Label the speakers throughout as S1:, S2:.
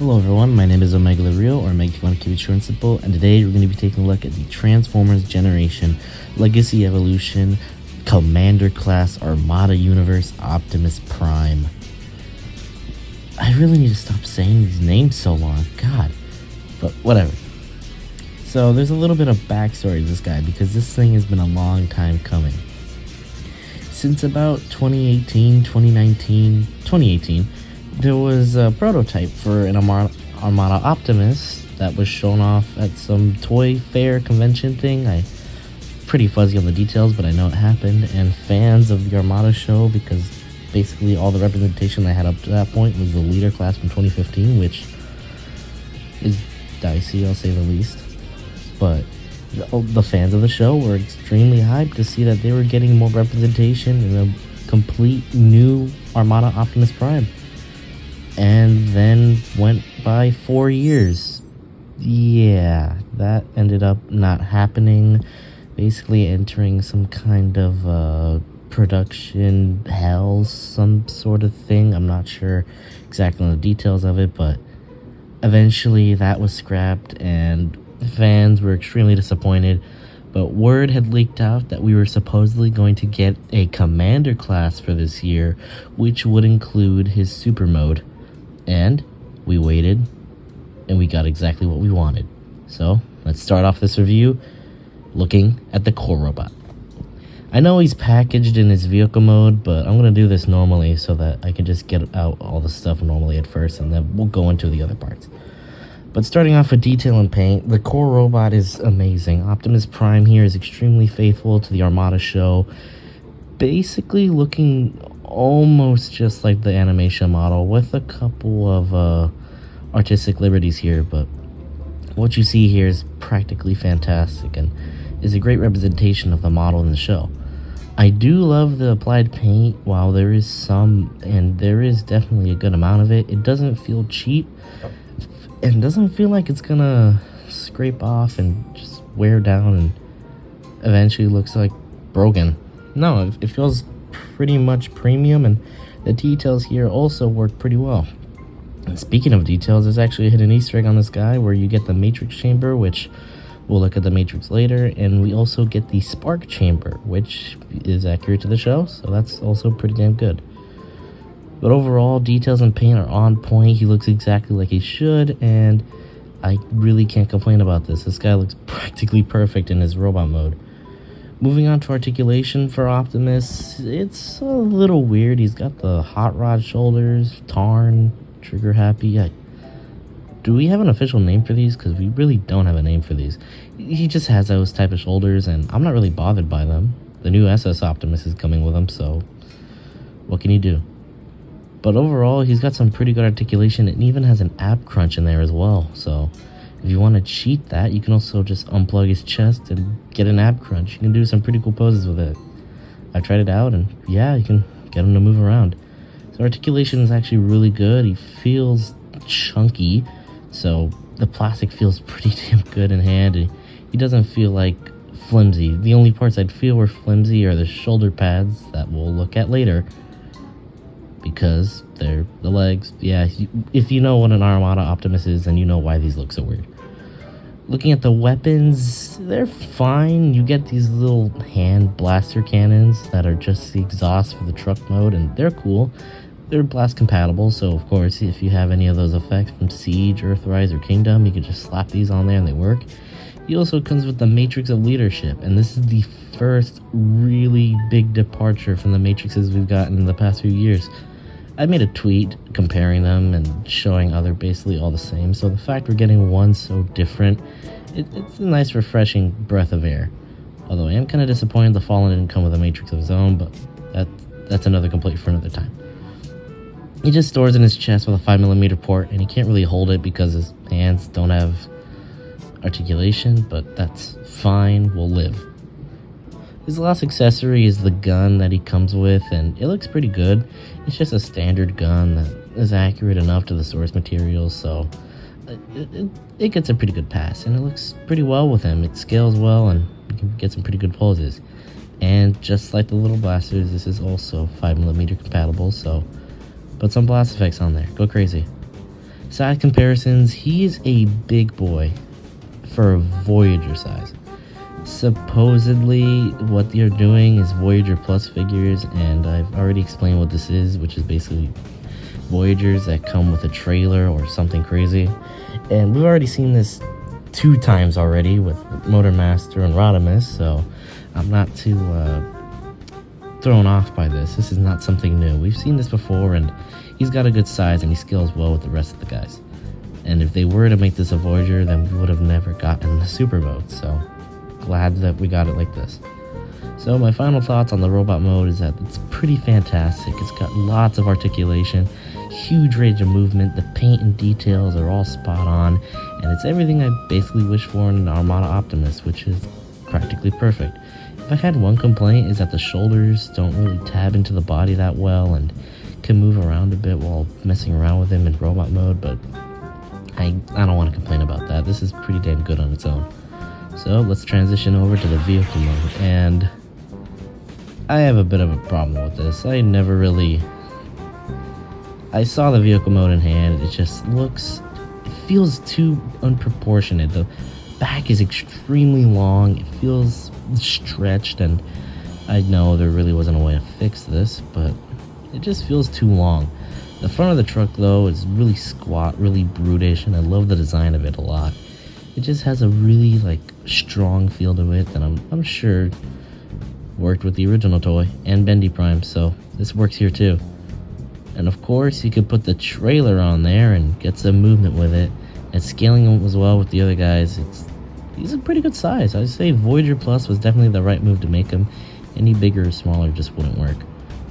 S1: Hello everyone, my name is Omega Real, or Omega if you want to keep it short and simple, and today we're going to be taking a look at the Transformers Generation Legacy Evolution Commander Class Armada Universe Optimus Prime. I really need to stop saying these names so long, god, but whatever. So there's a little bit of backstory to this guy, because this thing has been a long time coming. Since about 2018, there was a prototype for an Armada Optimus that was shown off at some toy fair convention thing. I'm pretty fuzzy on the details, but I know it happened, and fans of the Armada show, because basically all the representation I had up to that point was the leader class from 2015, which is dicey, I'll say the least. But the fans of the show were extremely hyped to see that they were getting more representation in a complete new Armada Optimus Prime. And then went by 4 years. Yeah, that ended up not happening. Basically entering some kind of production hell, some sort of thing. I'm not sure exactly on the details of it, but eventually that was scrapped and fans were extremely disappointed. But word had leaked out that we were supposedly going to get a commander class for this year, which would include his super mode. And we waited, and we got exactly what we wanted. So, let's start off this review looking at the core robot. I know he's packaged in his vehicle mode, but I'm going to do this normally so that I can just get out all the stuff normally at first, and then we'll go into the other parts. But starting off with detail and paint, the core robot is amazing. Optimus Prime here is extremely faithful to the Armada show, basically looking almost just like the animation model with a couple of artistic liberties here, but what you see here is practically fantastic and is a great representation of the model in the show. I do love the applied paint. While there is some, and there is definitely a good amount of it, it doesn't feel cheap and doesn't feel like it's gonna scrape off and just wear down and eventually looks like broken. No, it feels pretty much premium, and the details here also work pretty well. And speaking of details, there's actually a hidden Easter egg on this guy where you get the Matrix chamber, which we'll look at the Matrix later, and we also get the Spark chamber, which is accurate to the show, so that's also pretty damn good. But overall, details and paint are on point. He looks exactly like he should, and I really can't complain about this. This guy looks practically perfect in his robot mode. Moving on to articulation for Optimus, it's a little weird. He's got the hot rod shoulders, Tarn, trigger happy. Do we have an official name for these? Because we really don't have a name for these. He just has those type of shoulders, and I'm not really bothered by them. The new SS Optimus is coming with him, so what can you do? But overall, he's got some pretty good articulation. It even has an ab crunch in there as well, so if you want to cheat that, you can also just unplug his chest and get an ab crunch. You can do some pretty cool poses with it. I tried it out, and yeah, you can get him to move around. So articulation is actually really good. He feels chunky, so the plastic feels pretty damn good in hand. He doesn't feel like flimsy. The only parts I'd feel were flimsy are the shoulder pads that we'll look at later, because they're the legs. Yeah, if you know what an Armada Optimus is, then you know why these look so weird. Looking at the weapons, they're fine. You get these little hand blaster cannons that are just the exhaust for the truck mode, and they're cool. They're blast compatible, so of course, if you have any of those effects from Siege, Earthrise, or Kingdom, you can just slap these on there and they work. He also comes with the Matrix of Leadership, and this is the first really big departure from the Matrixes we've gotten in the past few years. I made a tweet comparing them and showing other basically all the same, so the fact we're getting one so different, it's a nice refreshing breath of air. Although I am kind of disappointed the Fallen didn't come with a Matrix of his own, but that's another complaint for another time. He just stores in his chest with a 5mm port, and he can't really hold it because his hands don't have articulation, but that's fine, we'll live. His last accessory is the gun that he comes with, and it looks pretty good. It's just a standard gun that is accurate enough to the source material, so it gets a pretty good pass, and it looks pretty well with him. It scales well, and you can get some pretty good poses. And just like the little blasters, this is also 5mm compatible, so put some blast effects on there. Go crazy. Size comparisons, he is a big boy for a Voyager size. Supposedly, what they're doing is Voyager Plus figures, and I've already explained what this is, which is basically Voyagers that come with a trailer or something crazy. And we've already seen this 2 times already with Motormaster and Rodimus, so I'm not too thrown off by this. This is not something new. We've seen this before, and he's got a good size, and he scales well with the rest of the guys. And if they were to make this a Voyager, then we would have never gotten the super mode, so glad that we got it like this. So my final thoughts on the robot mode is that it's pretty fantastic. It's got lots of articulation, huge range of movement, the paint and details are all spot on, and it's everything I basically wish for in an Armada Optimus, which is practically perfect. If I had one complaint, is that the shoulders don't really tab into the body that well and can move around a bit while messing around with him in robot mode, but I don't want to complain about that. This is pretty damn good on its own. So let's transition over to the vehicle mode, and I have a bit of a problem with this. I saw the vehicle mode in hand, it feels too unproportionate. The back is extremely long, it feels stretched, and I know there really wasn't a way to fix this, but it just feels too long. The front of the truck though is really squat, really brutish, and I love the design of it a lot. It just has a really strong feel to it that I'm sure worked with the original toy and Bendy Prime, so this works here too. And of course, you could put the trailer on there and get some movement with it, and scaling them as well with the other guys. He's a pretty good size. I'd say Voyager Plus was definitely the right move to make him. Any bigger or smaller just wouldn't work.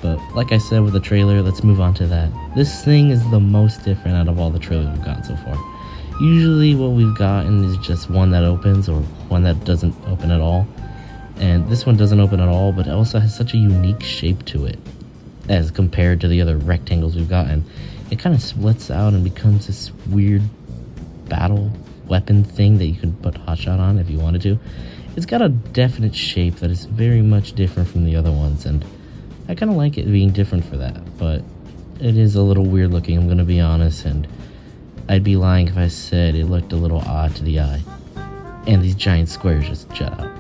S1: But like I said with the trailer, let's move on to that. This thing is the most different out of all the trailers we've gotten so far. Usually what we've gotten is just one that opens or one that doesn't open at all. And this one doesn't open at all, but it also has such a unique shape to it as compared to the other rectangles we've gotten. It kind of splits out and becomes this weird battle weapon thing that you can put hotshot on if you wanted to. It's got a definite shape that is very much different from the other ones, and I kind of like it being different for that, but it is a little weird looking, I'm going to be honest, and I'd be lying if I said it looked a little odd to the eye. And these giant squares just jut out.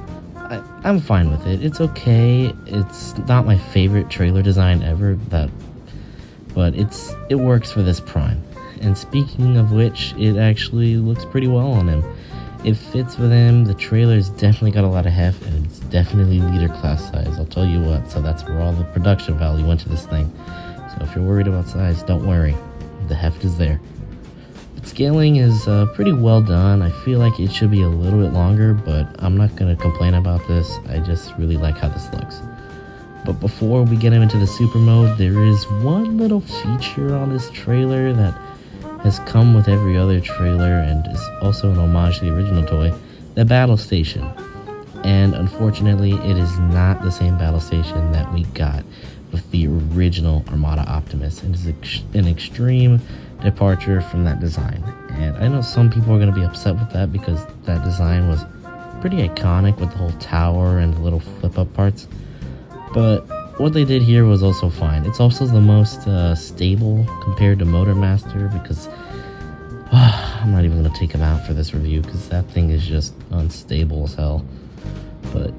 S1: I'm fine with it. It's okay. It's not my favorite trailer design ever, but it works for this Prime. And speaking of which, it actually looks pretty well on him. It fits with him. The trailer's definitely got a lot of heft, and it's definitely leader class size, I'll tell you what. So that's where all the production value went to this thing. So if you're worried about size, don't worry. The heft is there. Scaling is pretty well done. I feel like it should be a little bit longer, but I'm not going to complain about this. I just really like how this looks. But before we get into the super mode, there is one little feature on this trailer that has come with every other trailer and is also an homage to the original toy, the battle station. And unfortunately, it is not the same battle station that we got with the original Armada Optimus. It is an extreme departure from that design, and I know some people are going to be upset with that because that design was pretty iconic with the whole tower and the little flip up parts, but what they did here was also fine. It's also the most stable compared to Motormaster, because I'm not even going to take him out for this review because that thing is just unstable as hell, but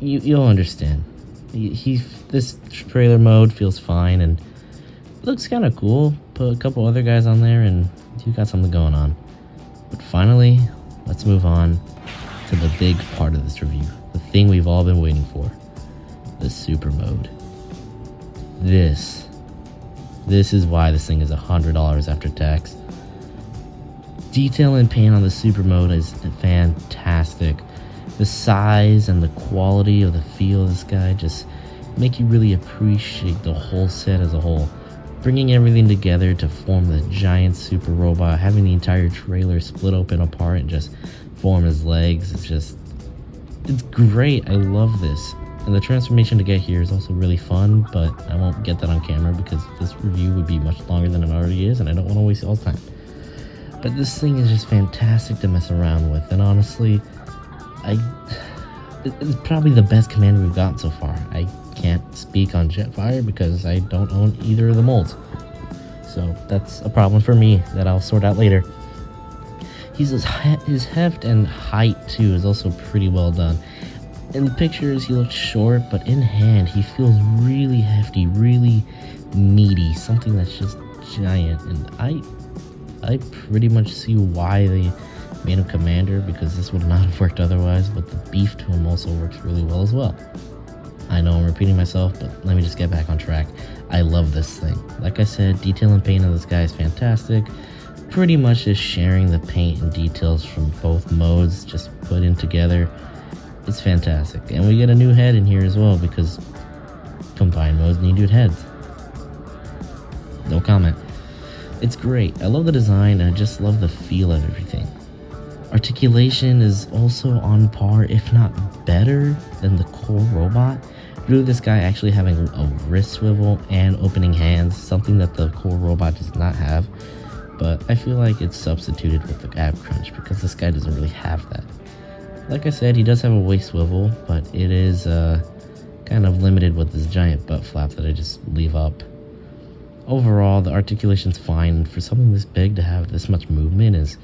S1: you'll understand. This trailer mode feels fine and looks kind of cool. Put a couple other guys on there and you got something going on. But finally, let's move on to the big part of this review, the thing we've all been waiting for, the super mode. This is why this thing is $100 after tax. Detail and paint on the super mode is fantastic. The size and the quality of the feel of this guy just make you really appreciate the whole set as a whole. Bringing everything together to form the giant super robot, having the entire trailer split open apart and just form his legs, it's great. I love this. And the transformation to get here is also really fun, but I won't get that on camera because this review would be much longer than it already is, and I don't want to waste all the time. But this thing is just fantastic to mess around with, and honestly, it's probably the best commander we've gotten so far. I can't speak on Jetfire because I don't own either of the molds. so that's a problem for me that I'll sort out later. His heft and height too is also pretty well done. In the pictures he looks short, but in hand he feels really hefty, really meaty, something that's just giant. And I pretty much see why they made him commander, because this would not have worked otherwise, but the beef to him also works really well as well. I know I'm repeating myself, but let me just get back on track. I love this thing. Like I said, detail and paint on this guy is fantastic. Pretty much just sharing the paint and details from both modes, just put in together. It's fantastic. And we get a new head in here as well, because combined modes need new heads. No comment. It's great. I love the design, and I just love the feel of everything. Articulation is also on par, if not better, than the core robot. Due to this guy actually having a wrist swivel and opening hands, something that the core robot does not have. But I feel like it's substituted with the ab crunch, because this guy doesn't really have that. Like I said, he does have a waist swivel, but it is kind of limited with this giant butt flap that I just leave up. Overall, the articulation's fine, and for something this big to have this much movement is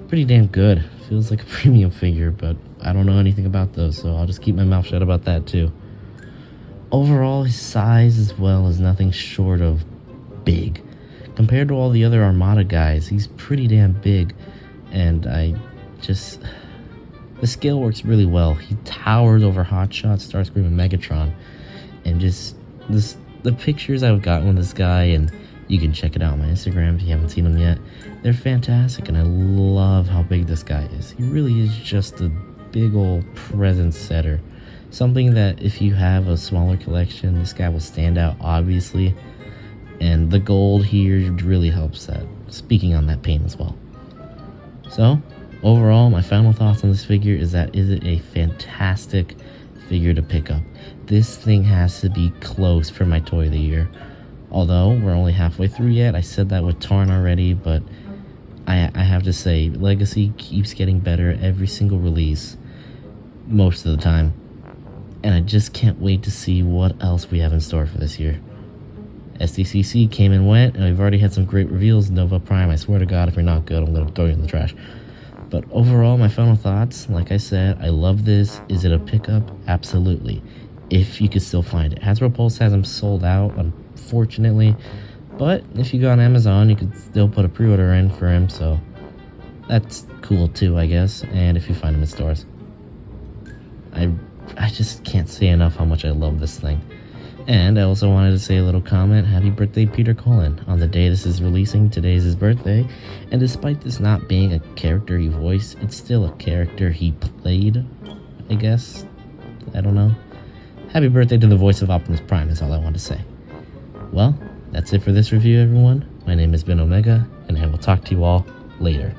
S1: pretty damn good. Feels like a premium figure, but I don't know anything about those, so I'll just keep my mouth shut about that too. Overall, his size as well is nothing short of big. Compared to all the other Armada guys, he's pretty damn big, and the scale works really well. He towers over Hotshot, Starscream, and Megatron, and the pictures I've gotten with this guy, and you can check it out on my Instagram if you haven't seen them yet. They're fantastic, and I love how big this guy is. He really is just a big old presence setter. Something that if you have a smaller collection, this guy will stand out, obviously. And the gold here really helps that, speaking on that paint as well. So, overall, my final thoughts on this figure is that is it a fantastic figure to pick up. This thing has to be close for my toy of the year. Although, we're only halfway through yet. I said that with Tarn already, but I have to say, Legacy keeps getting better every single release, most of the time. And I just can't wait to see what else we have in store for this year. SDCC came and went, and we've already had some great reveals. Nova Prime, I swear to God, if you're not good, I'm going to throw you in the trash. But overall, my final thoughts, like I said, I love this. Is it a pickup? Absolutely. If you could still find it. Hasbro Pulse has them sold out, unfortunately. But if you go on Amazon, you could still put a pre-order in for him, so that's cool too, I guess. And if you find him in stores. I just can't say enough how much I love this thing. And I also wanted to say a little comment. Happy birthday, Peter Cullen. On the day this is releasing, today is his birthday. And despite this not being a character he voiced, it's still a character he played, I guess. I don't know. Happy birthday to the voice of Optimus Prime is all I want to say. Well, that's it for this review, everyone. My name has been Omega, and I will talk to you all later.